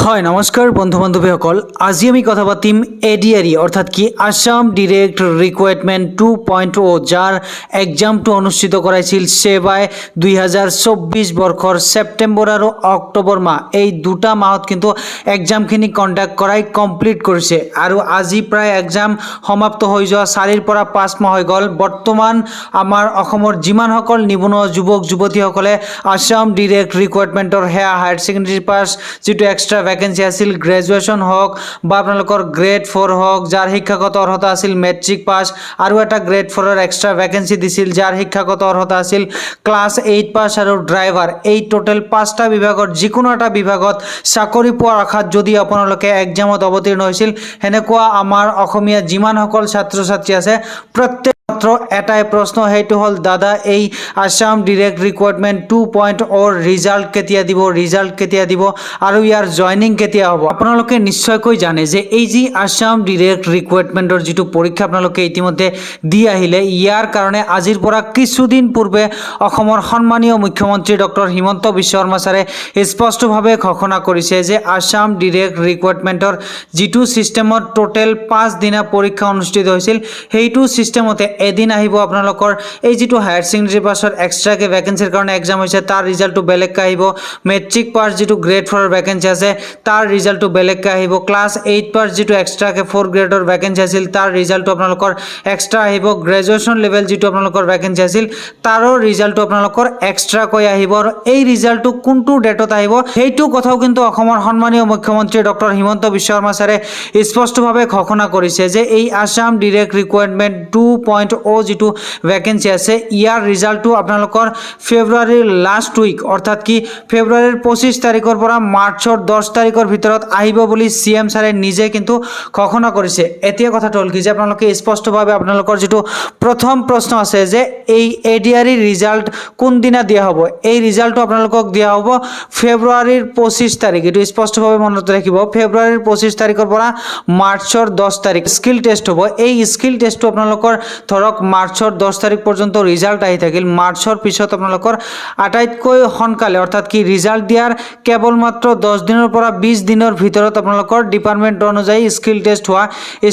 হয় নমস্কাৰ বন্ধু বান্ধৱীসকল, আজি আমি কথা পাতিম এডিআৰই অৰ্থাৎ কি আসাম ডিৰেক্ট ৰিক্ৰুইটমেণ্ট 2.0 যাৰ এক্সামটো অনুষ্ঠিত কৰাইছিল সেৱাই 2024 বৰ্ষৰ ছেপ্টেম্বৰ আৰু অক্টোবৰ মাহ, এই দুটা মাহত কিন্তু এক্সামখিনি কণ্ডাক্ট কৰাই কমপ্লিট কৰিছে আৰু আজি প্ৰায় এক্সাম সমাপ্ত হৈ যোৱা 4ৰ পৰা 5 মাহ হৈ গ'ল। বৰ্তমান আমাৰ অসমৰ যিমানসকল নিবনুৱা যুৱক যুৱতীসকলে আসাম ডিৰেক্ট ৰিক্ৰুইটমেণ্টৰ সেয়া হায়াৰ ছেকেণ্ডেৰী পাছ যিটো এক্সট্ৰা ভ্যাকেন্সি আছিল, গ্ৰেজুৱেশ্যন হওক বা আপোনালোকৰ গ্ৰেড 4 হওক যাৰ শিক্ষাগত অৰ্হতা আছিল মেট্ৰিক পাছ, আৰু এটা গ্ৰেড 4ৰ এক্সট্ৰা ভ্যাকেন্সি দিছিল যাৰ শিক্ষাগত অৰ্হতা আছিল ক্লাছ 8 পাছ আৰু ড্ৰাইভাৰ। এই টোটেল 5টা বিভাগৰ যিকোনো এটা বিভাগত চাকৰি পোৱাৰ আশাত যদি আপোনালোকে এক্সামত অৱতীৰ্ণ হৈছিল, সেনেকুৱা আমাৰ অসমীয়া যিমানসকল ছাত্ৰ ছাত্ৰী আছে প্ৰত্যেক মাত্ৰ এটাই প্ৰশ্ন, সেইটো হ'ল দাদা এই আসাম ডিৰেক্ট ৰিক্ৰুইটমেণ্ট 2.0 ৰিজাল্ট কেতিয়া দিব আৰু ইয়াৰ জয়নিং কেতিয়া হ'ব। আপোনালোকে নিশ্চয়কৈ জানে যে এই যি আসাম ডিৰেক্ট ৰিক্ৰুইটমেণ্টৰ যিটো পৰীক্ষা আপোনালোকে ইতিমধ্যে দি আহিলে, ইয়াৰ কাৰণে আজিৰ পৰা কিছুদিন পূৰ্বে অসমৰ সন্মানীয় মুখ্যমন্ত্ৰী ডক্টৰ হিমন্ত বিশ্ব শৰ্মা ছাৰে স্পষ্টভাৱে ঘোষণা কৰিছে যে আসাম ডিৰেক্ট ৰিক্ৰুইটমেণ্টৰ যিটো ছিষ্টেমত টোটেল 5 দিনা পৰীক্ষা অনুষ্ঠিত হৈছিল, সেইটো ছিষ্টেমতে এদিন আহিব আপোনালোকৰ এই যিটো হায়াৰ ছেকেণ্ডেৰী পাছৰ এক্সট্ৰাকে ভ্যাকেন্সিৰ কাৰণে এক্সাম হৈছে তাৰ ৰিজাল্টটো বেলেগকৈ আহিব, মেট্ৰিক পাছ যিটো গ্ৰেড 4ৰ ভ্যাকেন্সি আছে তাৰ ৰিজাল্টটো বেলেগকৈ আহিব, ক্লাছ 8 পাছ যিটো এক্সট্ৰাকে 4 গ্ৰেডৰ ভ্যাকেন্সি আছিল তাৰ ৰিজাল্টটো আপোনালোকৰ এক্সট্ৰা আহিব, গ্ৰেজুৱেশ্যন লেভেল যিটো আপোনালোকৰ ভ্যাকেন্সি আছিল তাৰো ৰিজাল্টটো আপোনালোকৰ এক্সট্ৰাকৈ আহিব। আৰু এই ৰিজাল্টটো কোনটো ডেটত আহিব সেইটো কথাও কিন্তু অসমৰ সন্মানীয় মুখ্যমন্ত্ৰী ডক্টৰ হিমন্ত বিশ্ব শৰ্মা ছাৰে স্পষ্টভাৱে ঘোষণা কৰিছে যে এই আসাম ডিৰেক্ট ৰিক্ৰুইটমেণ্ট 2.0 যিটো ভ্যাকেন্সি আছে ইয়াৰ ৰিজাল্টটো আপোনালোকৰ ফেব্ৰুৱাৰীৰ লাষ্ট উইক অৰ্থাৎ কি ফেব্ৰুৱাৰীৰ 25 তাৰিখৰ পৰা মাৰ্চৰ 10 তাৰিখৰ ভিতৰত আহিব বুলি CM ছাৰে নিজে কিন্তু ঘোষণা কৰিছে। এতিয়া কথাটো হ'ল কি যে আপোনালোকে স্পষ্টভাৱে আপোনালোকৰ যিটো প্ৰথম প্ৰশ্ন আছে যে এই এডিআৰই ৰিজাল্ট কোনদিনা দিয়া হ'ব, এই ৰিজাল্টটো আপোনালোকক দিয়া হ'ব ফেব্ৰুৱাৰীৰ 25 তাৰিখ। এইটো স্পষ্টভাৱে মনত ৰাখিব, ফেব্ৰুৱাৰীৰ 25 তাৰিখৰ পৰা মাৰ্চৰ 10 তাৰিখ স্কিল টেষ্ট হ'ব। এই স্কিল টেষ্টটো আপোনালোকৰ ধৰক মাৰ্চৰ 10 তাৰিখ পৰ্যন্ত ৰিজাল্ট আহি থাকিল, মাৰ্চৰ পিছত আপোনালোকৰ আটাইতকৈ সোনকালে অৰ্থাৎ কি ৰিজাল্ট দিয়াৰ কেৱল মাত্ৰ 10 দিনৰ পৰা 20 দিনৰ ভিতৰত আপোনালোকৰ ডিপাৰ্টমেণ্ট অনুযায়ী স্কিল টেষ্ট হোৱা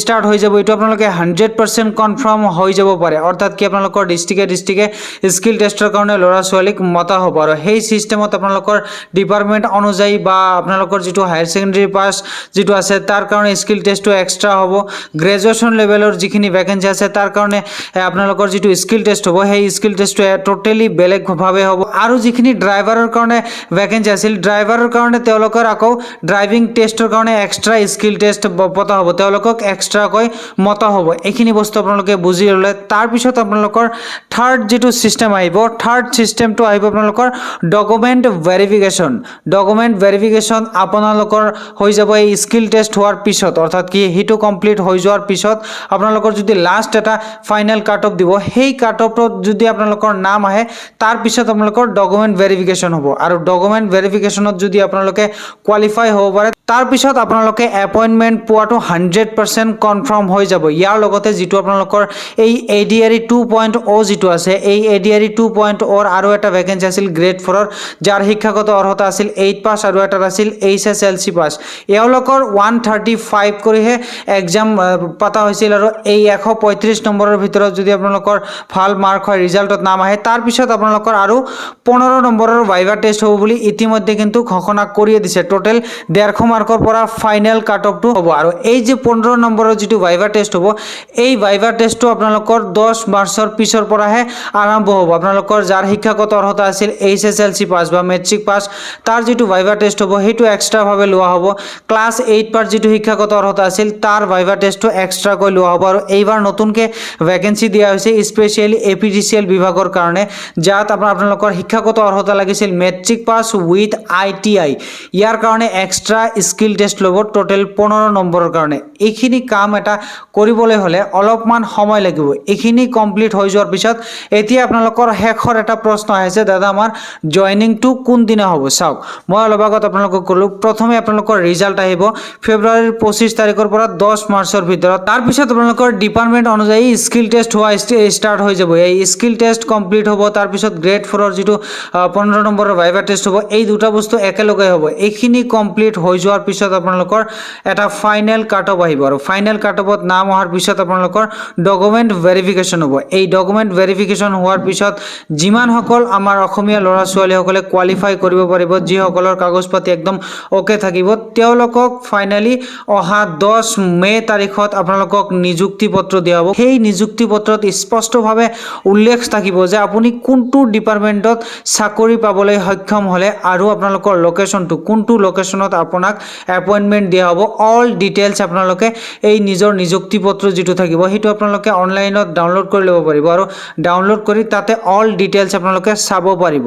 ষ্টাৰ্ট হৈ যাব। এইটো আপোনালোকে 100% কনফাৰ্ম হৈ যাব পাৰে, অৰ্থাৎ কি আপোনালোকৰ ডিষ্ট্ৰিক্টে স্কিল টেষ্টৰ কাৰণে ল'ৰা ছোৱালীক মতা হ'ব আৰু সেই ছিষ্টেমত আপোনালোকৰ ডিপাৰ্টমেণ্ট অনুযায়ী বা আপোনালোকৰ যিটো হায়াৰ ছেকেণ্ডেৰী পাছ যিটো আছে তাৰ কাৰণে স্কিল টেষ্টটো এক্সট্ৰা হ'ব, গ্ৰেজুৱেশ্যন লেভেলৰ যিখিনি ভ্যাকেন্সি আছে তাৰ কাৰণে আপোনালোকৰ যিটো স্কিল টেষ্ট হ'ব সেই স্কিল টেষ্টটো টোটেলি বেলেগভাৱে হ'ব। আৰু যিখিনি ড্ৰাইভাৰৰ কাৰণে ভ্যাকেন্সি আছিল, ড্ৰাইভাৰৰ কাৰণে তেওঁলোকৰ আকৌ ড্ৰাইভিং টেষ্টৰ কাৰণে এক্সট্ৰা স্কিল টেষ্ট পতা হ'ব, তেওঁলোকক এক্সট্ৰাকৈ মতা হ'ব। এইখিনি বস্তু আপোনালোকে বুজি ল'লে তাৰপিছত আপোনালোকৰ থাৰ্ড যিটো ছিষ্টেম আহিব, থাৰ্ড ছিষ্টেমটো আহিব আপোনালোকৰ ডকুমেণ্ট ভেৰিফিকেশ্যন আপোনালোকৰ হৈ যাব এই স্কিল টেষ্ট হোৱাৰ পিছত, অৰ্থাৎ কি সেইটো কমপ্লিট হৈ যোৱাৰ পিছত আপোনালোকৰ যদি লাষ্ট এটা ফাইনেল কাট অফ দিব, সেই কাট অফত যদি আপোনালোকৰ নাম আহে তাৰপিছত আপোনালোকৰ ডকুমেণ্ট ভেৰিফিকেশ্যন হ'ব আৰু ডকুমেণ্ট ভেৰিফিকেশ্যনত যদি আপোনালোকে কোৱালিফাই হ'ব পাৰে তাৰপিছত আপোনালোকে এপইণ্টমেণ্ট পোৱাটো 100% কনফাৰ্ম হৈ যাব। ইয়াৰ লগতে যিটো আপোনালোকৰ এই এডিআৰই 2.0 যিটো আছে, এই এডিআৰই 2.0 আৰু এটা ভ্যাকেন্সি আছিল গ্ৰেড 4ৰ যাৰ শিক্ষাগত অৰ্হতা আছিল 8 পাছ আৰু এটা আছিল HSLC পাছ, এওঁলোকৰ 135 কৰিহে এক্সাম পতা হৈছিল আৰু এই 135 নম্বৰৰ ভিতৰত যদি আপোনালোকৰ ভাল মাৰ্ক হয়, ৰিজাল্টত নাম আহে, তাৰপিছত আপোনালোকৰ আৰু 15 নম্বৰৰ ভাইভা টেষ্ট হ'ব বুলি ইতিমধ্যে কিন্তু ঘোষণা কৰিয়ে দিছে। টোটেল 150 মাৰ্কৰ পৰা ফাইনেল কাট অফটো হ'ব আৰু এই যে 15 নম্বৰৰ যিটো ভাইভা টেষ্ট হ'ব, এই ভাইভা টেষ্টটো আপোনালোকৰ 10 মাৰ্চৰ পিছৰ পৰাহে আৰম্ভ হ'ব। আপোনালোকৰ যাৰ শিক্ষাগত অৰ্হতা আছিল HSLC পাছ বা মেট্ৰিক পাছ, তাৰ যিটো ভাইভা টেষ্ট হ'ব সেইটো এক্সট্ৰাভাৱে লোৱা হ'ব, ক্লাছ 8 পাছ যিটো শিক্ষাগত অৰ্হতা আছিল তাৰ ভাইভা টেষ্টটো এক্সট্ৰাকৈ লোৱা হ'ব। আৰু এইবাৰ নতুনকৈ ভ্যাকেন্সি দিয়া হৈছে স্পেচিয়েলি APDCL বিভাগৰ কাৰণে, যাত আপোনালোকৰ শিক্ষাগত অৰ্হতা লাগিছিল মেট্ৰিক পাছ উইথ ITI, ইয়াৰ কাৰণে এক্সট্ৰা স্কিল টেষ্ট ল'ব টোটেল 15 নম্বৰৰ কাৰণে। এইখিনি কাম এটা কৰিবলৈ হ'লে অলপমান সময় লাগিব। এইখিনি কমপ্লিট হৈ যোৱাৰ পিছত এতিয়া আপোনালোকৰ শেষৰ এটা প্ৰশ্ন আহিছে, দাদা আমাৰ জয়নিংটো কোনদিনা হ'ব। চাওক, মই অলপ আগত আপোনালোকক ক'লোঁ প্ৰথমে আপোনালোকৰ ৰিজাল্ট আহিব ফেব্ৰুৱাৰীৰ 25 তাৰিখৰ পৰা 10 মাৰ্চৰ ভিতৰত, তাৰপিছত আপোনালোকৰ ডিপাৰ্টমেণ্ট অনুযায়ী স্কিল টেষ্ট হোৱা ষ্টাৰ্ট হৈ যাব। এই স্কিল টেষ্ট কমপ্লিট হ'ব, তাৰপিছত গ্ৰেড 4ৰ যিটো 15 নম্বৰৰ ভাইভা টেষ্ট হ'ব, এই দুটা বস্তু একেলগে হ'ব। এইখিনি কমপ্লিট হৈ যোৱাৰ পিছত আপোনালোকৰ এটা ফাইনেল কাট অফ আহিব, আৰু ফাইনেল কাট অফত নাম অহাৰ পিছত আপোনালোকৰ ডকুমেণ্ট ভেৰিফিকেশ্যন হ'ব। এই ডকুমেণ্ট ভেৰিফিকেশ্যন হোৱাৰ পিছত যিমানসকল আমাৰ অসমীয়া ল'ৰা ছোৱালীসকলে কোৱালিফাই কৰিব পাৰিব, যিসকলৰ কাগজ পাতি একদম অ'কে থাকিব, তেওঁলোকক ফাইনেলি অহা 10 মে তাৰিখত আপোনালোকক নিযুক্তি পত্ৰ দিয়া হ'ব। সেই নিযুক্তি পত্ৰত স্পষ্টভাৱে উল্লেখ থাকিব যে আপুনি কোনটো ডিপাৰ্টমেণ্টত চাকৰি পাবলৈ সক্ষম হ'লে আৰু আপোনালোকৰ লোকেশ্যনটো কোনটো লোকেশ্যনত আপোনাক এপইণ্টমেণ্ট দিয়া হ'ব। অল ডিটেইলছ আপোনালোকে এই নিজৰ নিযুক্তি পত্ৰ যিটো থাকিব সেইটো আপোনালোকে অনলাইনত ডাউনলোড কৰি ল'ব পাৰিব, আৰু ডাউনলোড কৰি তাতে অল ডিটেইলছ আপোনালোকে চাব পাৰিব।